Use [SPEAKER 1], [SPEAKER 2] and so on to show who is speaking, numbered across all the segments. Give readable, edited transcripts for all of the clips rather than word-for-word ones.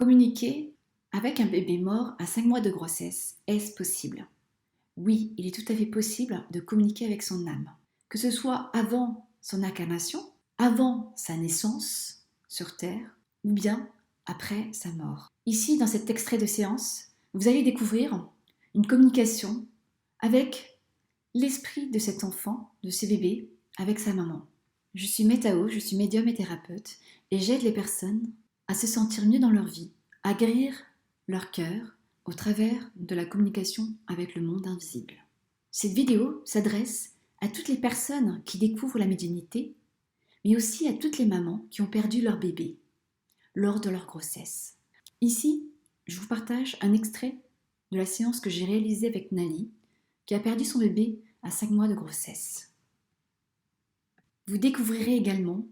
[SPEAKER 1] Communiquer avec un bébé mort à 5 mois de grossesse, est-ce possible? Oui, il est tout à fait possible de communiquer avec son âme. Que ce soit avant son incarnation, avant sa naissance sur Terre, ou bien après sa mort. Ici, dans cet extrait de séance, vous allez découvrir une communication avec l'esprit de cet enfant, de ce bébé, avec sa maman. Je suis Métao, je suis médium et thérapeute, et j'aide les personnes à se sentir mieux dans leur vie, à guérir leur cœur au travers de la communication avec le monde invisible. Cette vidéo s'adresse à toutes les personnes qui découvrent la médiumnité, mais aussi à toutes les mamans qui ont perdu leur bébé lors de leur grossesse. Ici, je vous partage un extrait de la séance que j'ai réalisée avec Nali, qui a perdu son bébé à 5 mois de grossesse. Vous découvrirez également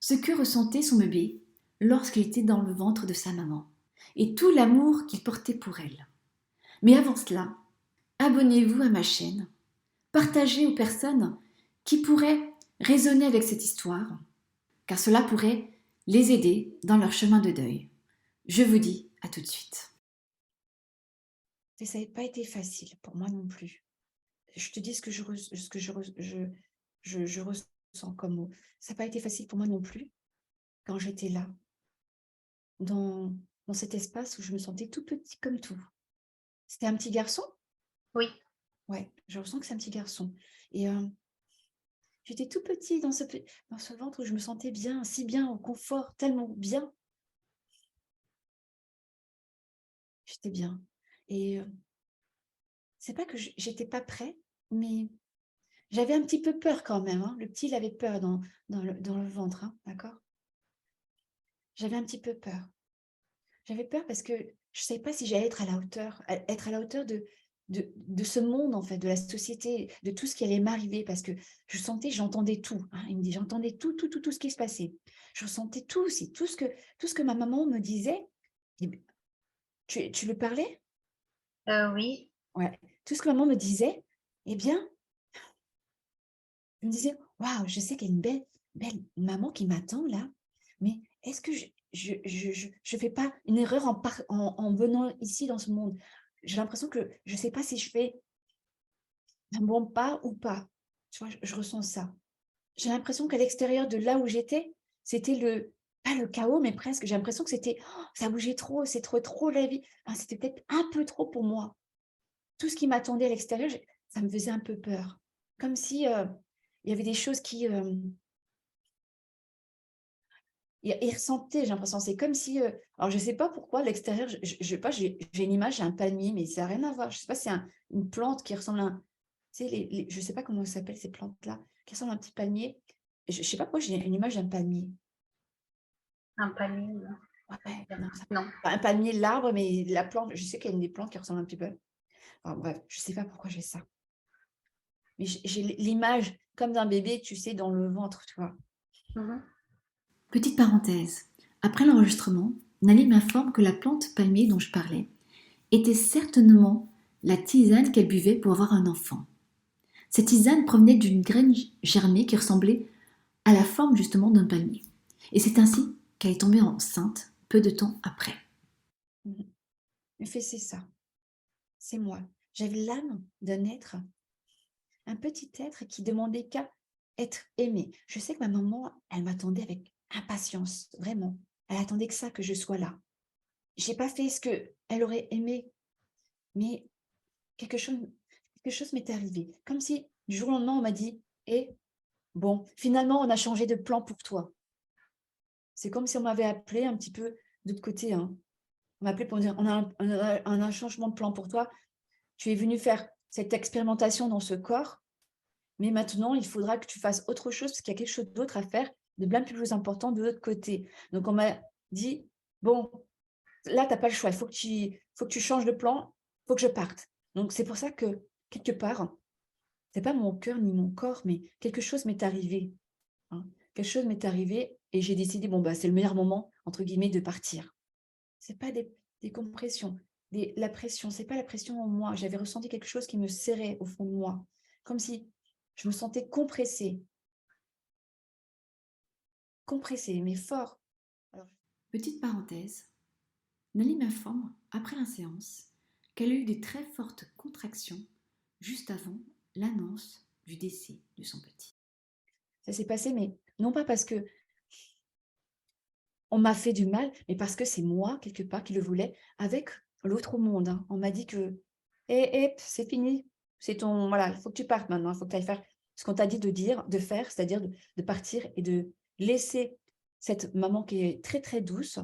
[SPEAKER 1] ce que ressentait son bébé lorsqu'il était dans le ventre de sa maman et tout l'amour qu'il portait pour elle. Mais avant cela, abonnez-vous à ma chaîne, partagez aux personnes qui pourraient résonner avec cette histoire, car cela pourrait les aider dans leur chemin de deuil. Je vous dis à tout de suite.
[SPEAKER 2] Ça n'a pas été facile pour moi non plus. Je te dis ce que je ressens comme mot. Ça n'a pas été facile pour moi non plus quand j'étais là, dans, dans cet espace où je me sentais tout petit comme tout. C'était un petit garçon?
[SPEAKER 3] Oui,
[SPEAKER 2] Ouais, je ressens que c'est un petit garçon. Et j'étais tout petit dans ce ventre où je me sentais bien, si bien, au confort, tellement bien. J'étais bien. Et c'est pas que j'étais pas prêt, mais j'avais un petit peu peur quand même, hein. Le petit, il avait peur dans le ventre, hein, d'accord? J'avais un petit peu peur. J'avais peur parce que je ne savais pas si j'allais être à la hauteur, être à la hauteur de ce monde, en fait, de la société, de tout ce qui allait m'arriver, parce que je sentais, j'entendais tout, hein. Il me dit, j'entendais tout, tout, tout, tout ce qui se passait. Je ressentais tout aussi, tout ce que ma maman me disait. Et tu le parlais?
[SPEAKER 3] oui,
[SPEAKER 2] Ouais. Tout ce que maman me disait, eh bien, je me disais: «Waouh, je sais qu'il y a une belle maman qui m'attend là, mais est-ce que je fais pas une erreur en venant ici dans ce monde?» J'ai l'impression que je sais pas si je fais un bon pas ou pas. Tu vois? Je ressens ça. J'ai l'impression qu'à l'extérieur de là où j'étais, c'était pas le chaos, mais presque. J'ai l'impression que c'était ça bougeait trop, c'est trop la vie. Enfin, c'était peut-être un peu trop pour moi. Tout ce qui m'attendait à l'extérieur, ça me faisait un peu peur. Comme si, il y avait des choses qui, il ressentait, j'ai l'impression. C'est comme si, alors je sais pas pourquoi à l'extérieur, je sais pas, j'ai une image, j'ai un palmier, mais ça a rien à voir. Je sais pas, c'est une plante qui ressemble à un tu sais je sais pas comment ça s'appelle ces plantes-là, qui ressemblent à un petit palmier. Je sais pas pourquoi j'ai une image d'un palmier.
[SPEAKER 3] un panier, non, ça me
[SPEAKER 2] Ouais,
[SPEAKER 3] dit rien.
[SPEAKER 2] non, ça
[SPEAKER 3] Non.
[SPEAKER 2] pas un palmier, l'arbre, mais la plante, je sais qu'il y a des plantes qui ressemblent un petit peu. Enfin bref, je sais pas pourquoi j'ai ça. Mais j'ai l'image comme d'un bébé, tu sais, dans le ventre, tu vois?
[SPEAKER 3] Mmh.
[SPEAKER 1] Petite parenthèse. Après l'enregistrement, Nali m'informe que la plante palmier dont je parlais était certainement la tisane qu'elle buvait pour avoir un enfant. Cette tisane provenait d'une graine germée qui ressemblait à la forme justement d'un palmier. Et c'est ainsi qu'elle est tombée enceinte peu de temps après.
[SPEAKER 2] Mmh. Mais c'est ça, c'est moi. J'avais l'âme d'un être, un petit être qui demandait qu'à être aimé. Je sais que ma maman, elle m'attendait avec impatience, vraiment. Elle attendait que ça, que je sois là. J'ai pas fait ce que elle aurait aimé, mais quelque chose, quelque chose m'est arrivé. Comme si du jour au lendemain, on m'a dit, eh, bon, finalement, on a changé de plan pour toi. C'est comme si on m'avait appelé un petit peu de l'autre côté, hein. On m'a appelé pour me dire, on a un changement de plan pour toi. Tu es venu faire cette expérimentation dans ce corps. Mais maintenant, il faudra que tu fasses autre chose parce qu'il y a quelque chose d'autre à faire, de bien plus important de l'autre côté. Donc on m'a dit: «Bon, là, tu as pas le choix, il faut que tu changes de plan, il faut que je parte». Donc c'est pour ça que, quelque part, c'est pas mon cœur ni mon corps, mais quelque chose m'est arrivé, hein. Quelque chose m'est arrivé et j'ai décidé: «Bon, bah, c'est le meilleur moment» entre guillemets de partir. C'est pas des compressions, la pression, c'est pas la pression en moi. J'avais ressenti quelque chose qui me serrait au fond de moi, comme si je me sentais compressée. Compressé, mais fort. Alors
[SPEAKER 1] Petite parenthèse. Nelly m'informe, après la séance, qu'elle a eu des très fortes contractions juste avant l'annonce du décès de son petit.
[SPEAKER 2] Ça s'est passé, mais non pas parce que on m'a fait du mal, mais parce que c'est moi, quelque part, qui le voulais avec l'autre monde, hein. On m'a dit que: «Eh, c'est fini, c'est ton voilà, il faut que tu partes maintenant, il faut que tu ailles faire ce qu'on t'a dit de dire, de faire, c'est-à-dire de partir et de laisser cette maman qui est très, très douce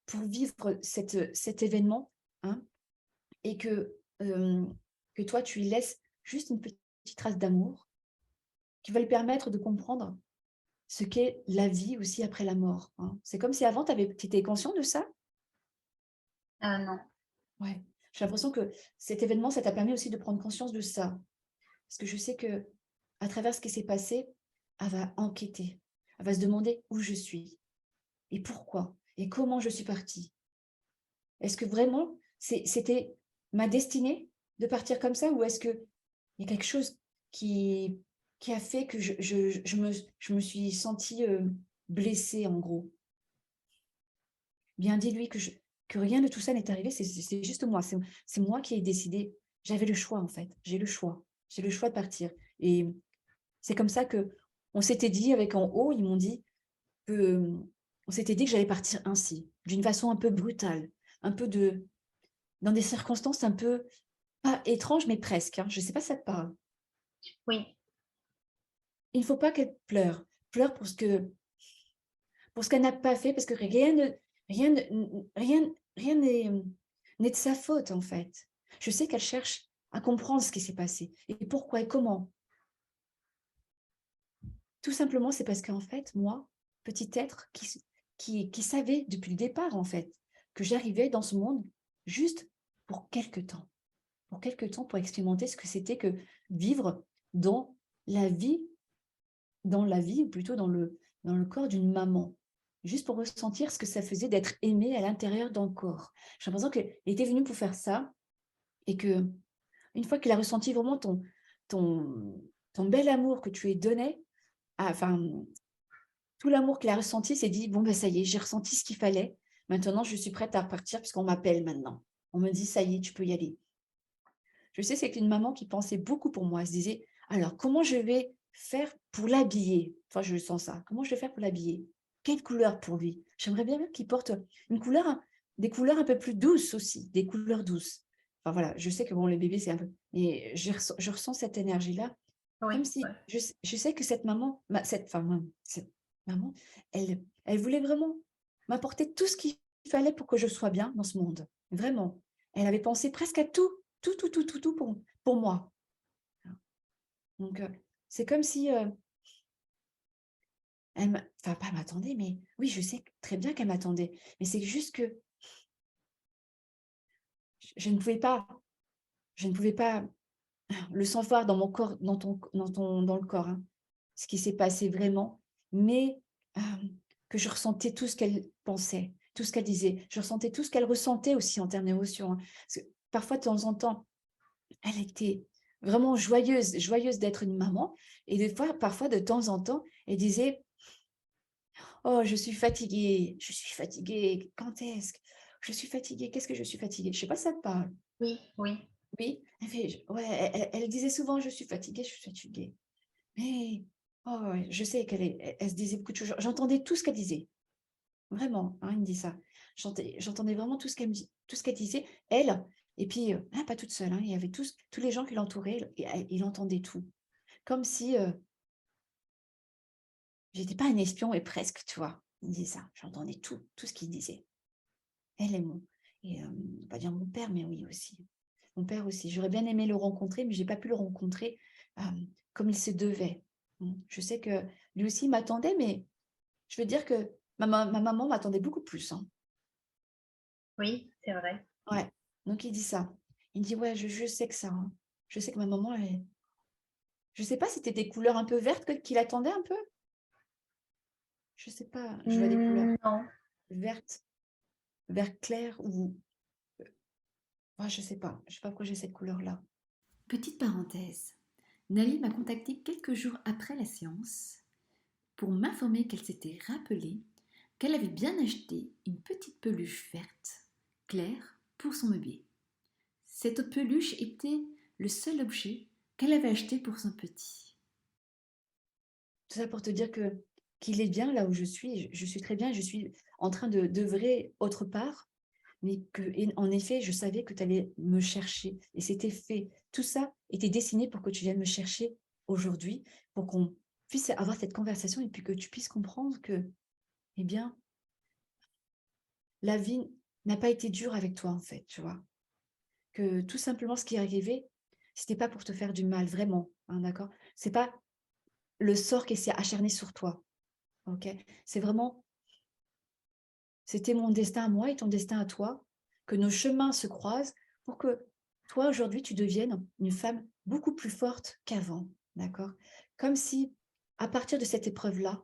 [SPEAKER 2] pour vivre cet événement, hein, et que toi, tu lui laisses juste une petite trace d'amour qui va lui permettre de comprendre ce qu'est la vie aussi après la mort, hein». C'est comme si avant tu étais conscient de ça?
[SPEAKER 3] Non.
[SPEAKER 2] Ouais. J'ai l'impression que cet événement, ça t'a permis aussi de prendre conscience de ça. Parce que je sais que à travers ce qui s'est passé, elle va enquêter. Elle va se demander où je suis et pourquoi et comment je suis partie. Est-ce que vraiment c'était ma destinée de partir comme ça ou est-ce qu'il y a quelque chose qui qui a fait que je me suis sentie, blessée en gros? Bien dis-lui que rien de tout ça n'est arrivé, c'est juste moi, c'est moi qui ai décidé. J'avais le choix en fait, j'ai le choix. J'ai le choix de partir et c'est comme ça que on s'était dit avec en haut, ils m'ont dit que, on s'était dit que j'allais partir ainsi, d'une façon un peu brutale, un peu de dans des circonstances un peu pas étranges, mais presque, hein. Je sais pas si ça te parle?
[SPEAKER 3] Oui.
[SPEAKER 2] Il ne faut pas qu'elle pleure. Pleure pour ce qu'elle n'a pas fait, parce que rien n'est de sa faute, en fait. Je sais qu'elle cherche à comprendre ce qui s'est passé et pourquoi et comment. Tout simplement, c'est parce qu'en fait, moi, petit être qui savait depuis le départ, en fait, que j'arrivais dans ce monde juste pour quelque temps. Pour quelque temps, pour expérimenter ce que c'était que vivre dans la vie ou plutôt dans le corps d'une maman. Juste pour ressentir ce que ça faisait d'être aimé à l'intérieur d'un corps. J'ai l'impression qu'elle était venue pour faire ça et que une fois qu'il a ressenti vraiment ton ton bel amour que tu lui donnais, ah, enfin, tout l'amour qu'il a ressenti, il s'est dit: «Bon, ben ça y est, j'ai ressenti ce qu'il fallait. Maintenant, je suis prête à repartir puisqu'on m'appelle maintenant. On me dit: "Ça y est, tu peux y aller"». Je sais, c'est une maman qui pensait beaucoup pour moi. Elle se disait: «Alors, comment je vais faire pour l'habiller?» Enfin, je sens ça. «Comment je vais faire pour l'habiller? Quelle couleur pour lui?» J'aimerais bien qu'il porte une couleur des couleurs un peu plus douces aussi, des couleurs douces. Enfin voilà, je sais que bon, les bébés, c'est un peu mais je ressens cette énergie-là,
[SPEAKER 3] Oui,
[SPEAKER 2] comme si
[SPEAKER 3] ouais.
[SPEAKER 2] je sais que cette maman, cette maman, elle voulait vraiment m'apporter tout ce qu'il fallait pour que je sois bien dans ce monde, vraiment. Elle avait pensé presque à tout, tout pour moi. Donc c'est comme si, elle m'a enfin pas m'attendait, mais oui, je sais très bien qu'elle m'attendait. Mais c'est juste que je ne pouvais pas je ne pouvais pas le savoir dans mon corps, dans le corps, hein, ce qui s'est passé vraiment, mais que je ressentais tout ce qu'elle pensait, tout ce qu'elle disait. Je ressentais tout ce qu'elle ressentait aussi en termes d'émotions, hein. Parce que parfois, de temps en temps, elle était vraiment joyeuse d'être une maman et des fois, parfois, de temps en temps, elle disait: «Oh, je suis fatiguée, quand est-ce que je suis fatiguée, qu'est-ce que je suis fatiguée?» Je sais pas si ça te parle?
[SPEAKER 3] Oui, oui.
[SPEAKER 2] Oui? Elle fait j ouais, elle disait souvent: je suis fatiguée». Mais oh ouais, je sais qu'elle se disait beaucoup de choses. J'entendais tout ce qu'elle disait, vraiment, hein, elle me dit ça. J'entendais vraiment tout ce qu'elle disait, elle et puis, pas toute seule, hein, il y avait tous les gens qui l'entouraient et il entendait tout. Comme si, j'étais pas un espion et presque, tu vois? Il me disait ça, j'entendais tout ce qu'il disait. Elle et mon et on va pas dire mon père, mais oui aussi. Mon père aussi, j'aurais bien aimé le rencontrer, mais j'ai pas pu le rencontrer, comme il se devait. Je sais que lui aussi m'attendait, mais je veux dire que ma maman m'attendait beaucoup plus, hein.
[SPEAKER 3] Oui, c'est vrai.
[SPEAKER 2] Ouais, donc il dit ça. Il dit: «Ouais, je sais que ça, hein. Je sais que ma maman elle» je sais pas, c'était des couleurs un peu vertes que qu'il attendait un peu? Je sais pas, je vois des couleurs
[SPEAKER 3] Non.
[SPEAKER 2] vertes, vert clair ou je sais pas pourquoi j'ai cette couleur-là.
[SPEAKER 1] Petite parenthèse, Nali m'a contactée quelques jours après la séance pour m'informer qu'elle s'était rappelée qu'elle avait bien acheté une petite peluche verte Claire pour son bébé. Cette peluche était le seul objet qu'elle avait acheté pour son petit.
[SPEAKER 2] Tout ça pour te dire que qu'il est bien là où je suis très bien, je suis en train d'œuvrer autre part, mais en effet, je savais que tu allais me chercher et c'était fait. Tout ça était dessiné pour que tu viennes me chercher aujourd'hui, pour qu'on puisse avoir cette conversation et puis que tu puisses comprendre que, eh bien, la vie n'a pas été dure avec toi, en fait, tu vois. Que tout simplement, ce qui est arrivé, c'était pas pour te faire du mal, vraiment, hein, d'accord? C'est pas le sort qui s'est acharné sur toi, OK? C'est vraiment c'était mon destin à moi et ton destin à toi, que nos chemins se croisent pour que toi, aujourd'hui, tu deviennes une femme beaucoup plus forte qu'avant, d'accord? Comme si, à partir de cette épreuve-là,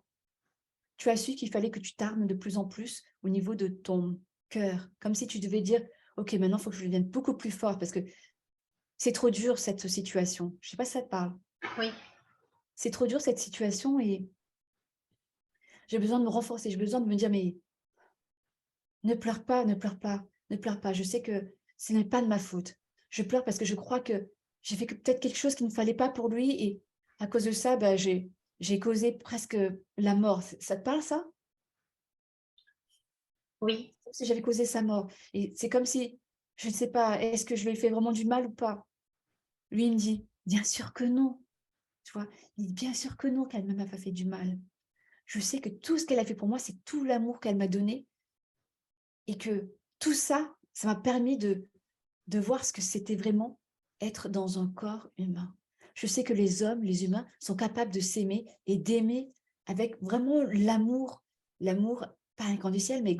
[SPEAKER 2] tu as su qu'il fallait que tu t'armes de plus en plus au niveau de ton cœur, comme si tu devais dire: «OK, maintenant, il faut que je devienne beaucoup plus forte parce que c'est trop dur cette situation». Je sais pas si ça te parle?
[SPEAKER 3] Oui,
[SPEAKER 2] C'est trop dur cette situation et j'ai besoin de me renforcer, j'ai besoin de me dire: «Mais ne pleure pas, ne pleure pas, ne pleure pas. Je sais que ce n'est pas de ma faute. Je pleure parce que je crois que j'ai fait peut-être quelque chose qu'il ne fallait pas pour lui et à cause de ça, bah, j'ai causé presque la mort». Ça te parle ça?
[SPEAKER 3] oui,
[SPEAKER 2] Comme si j'avais causé sa mort et c'est comme si, je ne sais pas, est-ce que je lui ai fait vraiment du mal ou pas? Lui, il me dit: «Bien sûr que non», tu vois? Il dit: «Bien sûr que non, qu'elle ne m'a pas fait du mal. Je sais que tout ce qu'elle a fait pour moi, c'est tout l'amour qu'elle m'a donné et que tout ça, ça m'a permis de voir ce que c'était vraiment être dans un corps humain. Je sais que les hommes, les humains, sont capables de s'aimer et d'aimer avec vraiment l'amour pas inconditionnel, mais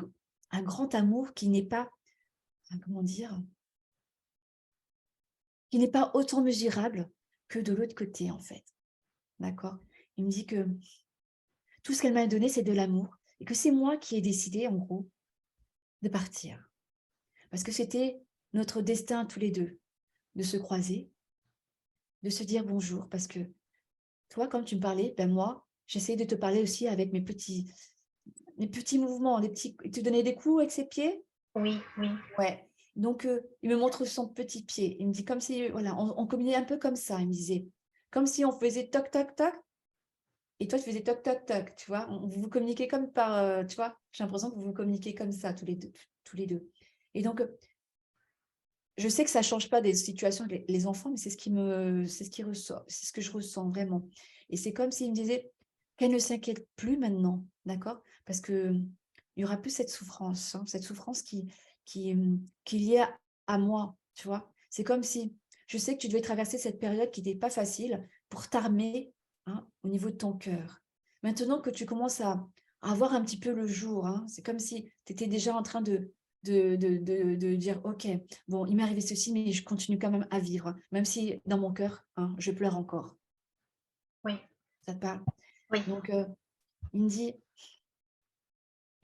[SPEAKER 2] un grand amour qui n'est pas, comment dire? Qui n'est pas autant mesurable que de l'autre côté, en fait. D'accord? Il me dit que tout ce qu'elle m'a donné, c'est de l'amour et que c'est moi qui ai décidé, en gros, de partir. Parce que c'était notre destin tous les 2 de se croiser, de se dire bonjour parce que toi, quand tu me parlais, ben moi, j'essayais de te parler aussi avec mes petits mouvements, les petits il te donnait des coups avec ses pieds?
[SPEAKER 3] oui, oui,
[SPEAKER 2] Ouais. Donc il me montre son petit pied. Il me dit comme si, voilà, on communiait un peu comme ça, il me disait. Comme si on faisait toc toc toc et toi tu faisais toc toc toc, tu vois? On vous communiquez comme par, tu vois? J'ai l'impression que vous vous communiquez comme ça tous les 2. Et donc je sais que ça change pas des situations avec les enfants, mais c'est ce qui ressort, c'est ce que je ressens vraiment. Et c'est comme s'il me disait qu'elle ne s'inquiète plus maintenant, d'accord? Parce que, il y aura plus cette souffrance, hein, cette souffrance qui est liée à moi, tu vois? C'est comme si je sais que tu devais traverser cette période qui n'était pas facile pour t'armer, hein, au niveau de ton cœur. Maintenant que tu commences à voir un petit peu le jour, hein, c'est comme si tu étais déjà en train de dire: «OK, bon, il m'est arrivé ceci, mais je continue quand même à vivre, même si dans mon cœur, hein, je pleure encore».
[SPEAKER 3] oui,
[SPEAKER 2] Ça te parle?
[SPEAKER 3] oui,
[SPEAKER 2] Donc il me dit: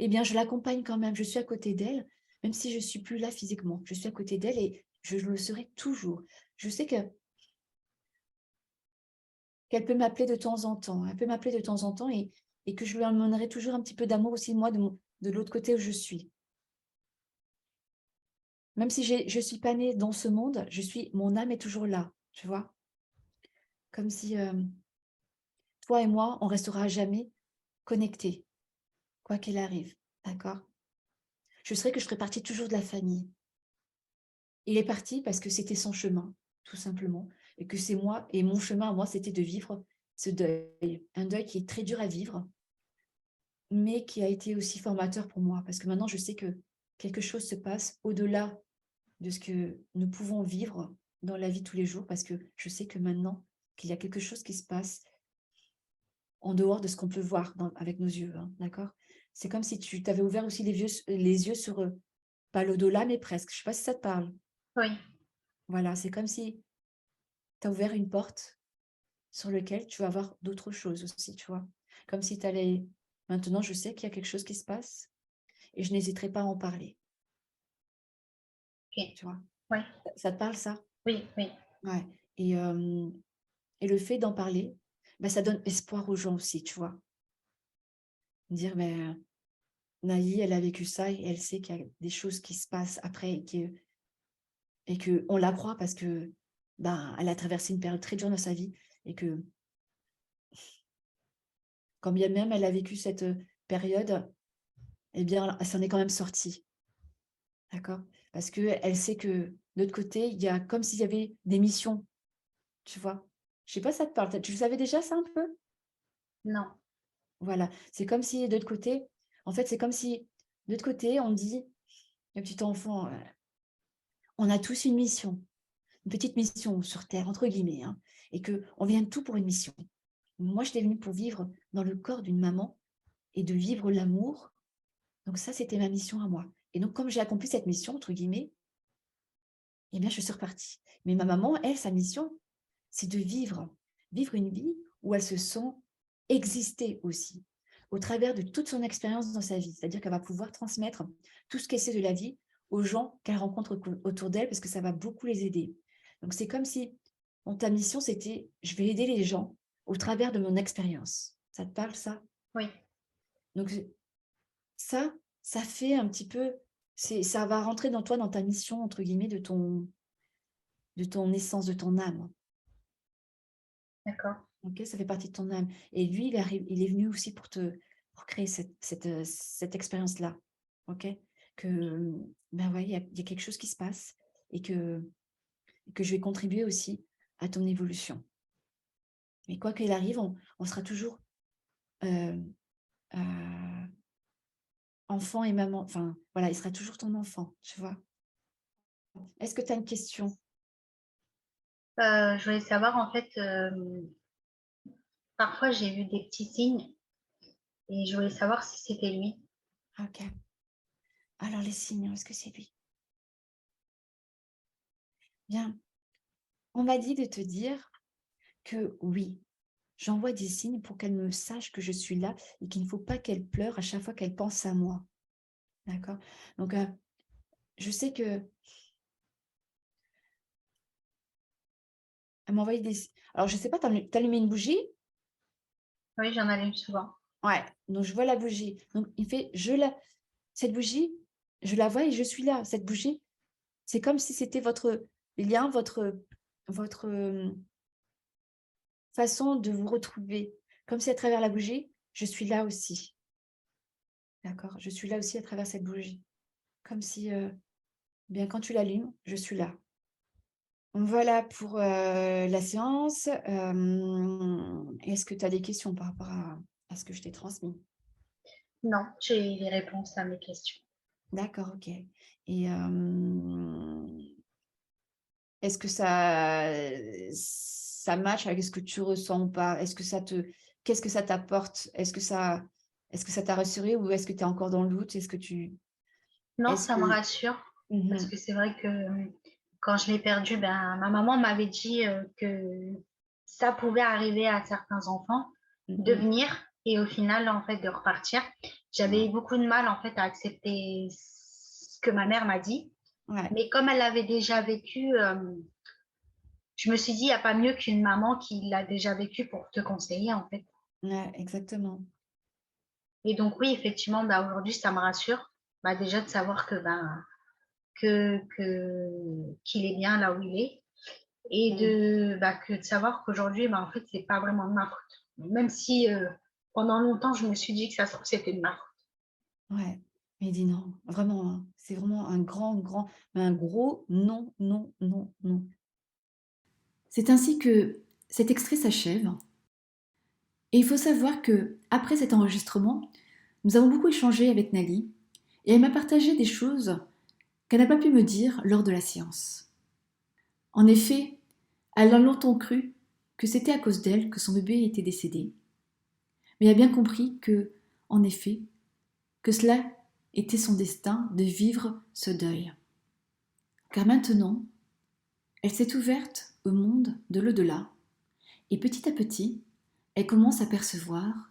[SPEAKER 2] «Eh bien, je l'accompagne quand même, je suis à côté d'elle, même si je suis plus là physiquement. Je suis à côté d'elle et je le serai toujours. Je sais qu'elle peut m'appeler de temps en temps, elle peut m'appeler de temps en temps et que je lui emmènerai toujours un petit peu d'amour aussi, moi, de l'autre côté où je suis. Même si je suis pas née dans ce monde, mon âme est toujours là», tu vois? Comme si, toi et moi, on restera à jamais connectés, quoi qu'il arrive, d'accord? Je saurais que je ferai partie toujours de la famille. Il est parti parce que c'était son chemin, tout simplement, et que c'est moi et mon chemin à moi, c'était de vivre ce deuil. Un deuil qui est très dur à vivre, mais qui a été aussi formateur pour moi, parce que maintenant je sais que quelque chose se passe au-delà de ce que nous pouvons vivre dans la vie de tous les jours, parce que je sais que maintenant qu'il y a quelque chose qui se passe en dehors de ce qu'on peut voir avec nos yeux, hein, d'accord? C'est comme si tu t'avais ouvert aussi les yeux sur, pas l'au-delà, mais presque. Je sais pas si ça te parle?
[SPEAKER 3] oui,
[SPEAKER 2] Voilà, c'est comme si tu as ouvert une porte sur lequel tu vas voir d'autres choses aussi, tu vois? Comme si tu allais maintenant je sais qu'il y a quelque chose qui se passe et je n'hésiterai pas à en parler,
[SPEAKER 3] OK,
[SPEAKER 2] tu vois?
[SPEAKER 3] ouais,
[SPEAKER 2] Ça te parle ça?
[SPEAKER 3] oui, oui,
[SPEAKER 2] Ouais et et le fait d'en parler, bah, ça donne espoir aux gens aussi, tu vois? Dire: «Mais Naï, elle a vécu ça et elle sait qu'il y a des choses qui se passent après et que on la croit parce que, ben, elle a traversé une période très dure dans sa vie et que quand bien même elle a vécu cette, période, eh bien, elle s'en est quand même sortie, d'accord? Parce qu'elle sait que de l'autre côté, il y a comme s'il y avait des missions, tu vois? Je sais pas si ça te parle, tu le savais déjà ça un peu?
[SPEAKER 3] Non.
[SPEAKER 2] Voilà, c'est comme si de l'autre côté en fait, c'est comme si de l'autre côté, on dit: «Le petit enfant, on a tous une petite mission sur terre», entre guillemets, hein, et qu'on vient de tout pour une mission. Moi, j'étais venue pour vivre dans le corps d'une maman et de vivre l'amour. Donc ça, c'était ma mission à moi. Et donc, comme j'ai accompli cette mission, entre guillemets, eh bien, je suis repartie. Mais ma maman, elle, sa mission, c'est de vivre une vie où elle se sent exister aussi, au travers de toute son expérience dans sa vie. C'est-à-dire qu'elle va pouvoir transmettre tout ce qu'elle sait de la vie aux gens qu'elle rencontre autour d'elle, parce que ça va beaucoup les aider. Donc, c'est comme si ta mission, c'était, je vais aider les gens au travers de mon expérience. Ça te parle, ça?
[SPEAKER 3] Oui.
[SPEAKER 2] Donc, ça, ça fait un petit peu, ça va rentrer dans toi, dans ta mission, entre guillemets, de ton essence, de ton âme.
[SPEAKER 3] D'accord.
[SPEAKER 2] OK, ça fait partie de ton âme et lui, il est venu aussi pour créer cette expérience-là. OK? Que, ben, ouais, il y a quelque chose qui se passe et que je vais contribuer aussi à ton évolution. Mais quoi qu'il arrive, on sera toujours, heu heu, enfant et maman, enfin, voilà, il sera toujours ton enfant, tu vois? Est-ce que tu as une question?
[SPEAKER 3] Je voulais savoir en fait, parfois j'ai vu des petits signes et je voulais savoir si c'était lui.
[SPEAKER 2] OK. Alors les signes, est-ce que c'est lui? Bien, on m'a dit de te dire que oui, j'envoie des signes pour qu'elle me sache que je suis là et qu'il ne faut pas qu'elle pleure à chaque fois qu'elle pense à moi. D'accord? Donc, je sais qu'elle m'a envoyé des si alors je sais pas, tu allumé une bougie?
[SPEAKER 3] Oui, j'en allume souvent.
[SPEAKER 2] Ouais, donc je vois la bougie. Donc il fait: «Je la cette bougie, je la vois et je suis là. Cette bougie, c'est comme si c'était votre lien, votre façon de vous retrouver. Comme si à travers la bougie, je suis là aussi». D'accord? Je suis là aussi à travers cette bougie. Comme si, bien quand tu l'allumes, je suis là. Voilà pour, la séance. Est-ce que tu as des questions par rapport à ce que je t'ai transmis?
[SPEAKER 3] Non, j'ai les réponses à mes questions.
[SPEAKER 2] D'accord, OK. Et est-ce que ça match avec ce que tu ressens ou pas? Qu'est-ce que ça t'apporte? Est-ce que ça t'a rassuré ou est-ce que tu es encore dans le doute?
[SPEAKER 3] Non,
[SPEAKER 2] Est-ce
[SPEAKER 3] ça
[SPEAKER 2] que
[SPEAKER 3] me rassure parce
[SPEAKER 2] mmh
[SPEAKER 3] que c'est vrai que, quand je l'ai perdu, ben, ma maman m'avait dit, que ça pouvait arriver à certains enfants
[SPEAKER 2] mh,
[SPEAKER 3] de
[SPEAKER 2] mmh,
[SPEAKER 3] venir et au final, en fait, de repartir. J'avais eu
[SPEAKER 2] ouais,
[SPEAKER 3] beaucoup de mal, en fait, à accepter ce que ma mère m'a dit,
[SPEAKER 2] ouais,
[SPEAKER 3] mais comme elle l'avait déjà vécu, je me suis dit: «Il y a pas mieux qu'une maman qui l'a déjà vécu pour te conseiller, en fait».
[SPEAKER 2] ouais, exactement.
[SPEAKER 3] Et donc oui, effectivement, bah, aujourd'hui, ça me rassure, bah, déjà de savoir que, ben, qu'il est bien là où il est et
[SPEAKER 2] Mmh,
[SPEAKER 3] de savoir qu'aujourd'hui, bah, en fait, c'est pas vraiment de ma faute. Même si, pendant longtemps, je me suis dit que ça se trouve, c'était de ma faute.
[SPEAKER 2] ouais. Mais dis non, vraiment, hein, c'est vraiment un gros non, non, non, non.
[SPEAKER 1] C'est ainsi que cet extrait s'achève. Et il faut savoir que, après cet enregistrement, nous avons beaucoup échangé avec Nali et elle m'a partagé des choses qu'elle n'a pas pu me dire lors de la séance. En effet, elle a longtemps cru que c'était à cause d'elle que son bébé était décédé, mais a bien compris que, en effet, que cela était son destin de vivre ce deuil. Car maintenant, elle s'est ouverte au monde de l'au-delà et petit à petit, elle commence à percevoir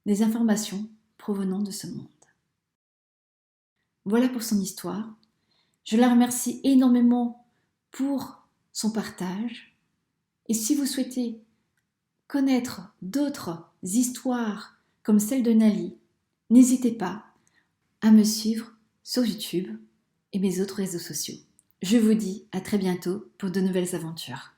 [SPEAKER 1] des informations provenant de ce monde. Voilà pour son histoire. Je la remercie énormément pour son partage. Et si vous souhaitez connaître d'autres histoires comme celle de Nali, N'hésitez pas à me suivre sur YouTube et mes autres réseaux sociaux. Je vous dis à très bientôt pour de nouvelles aventures.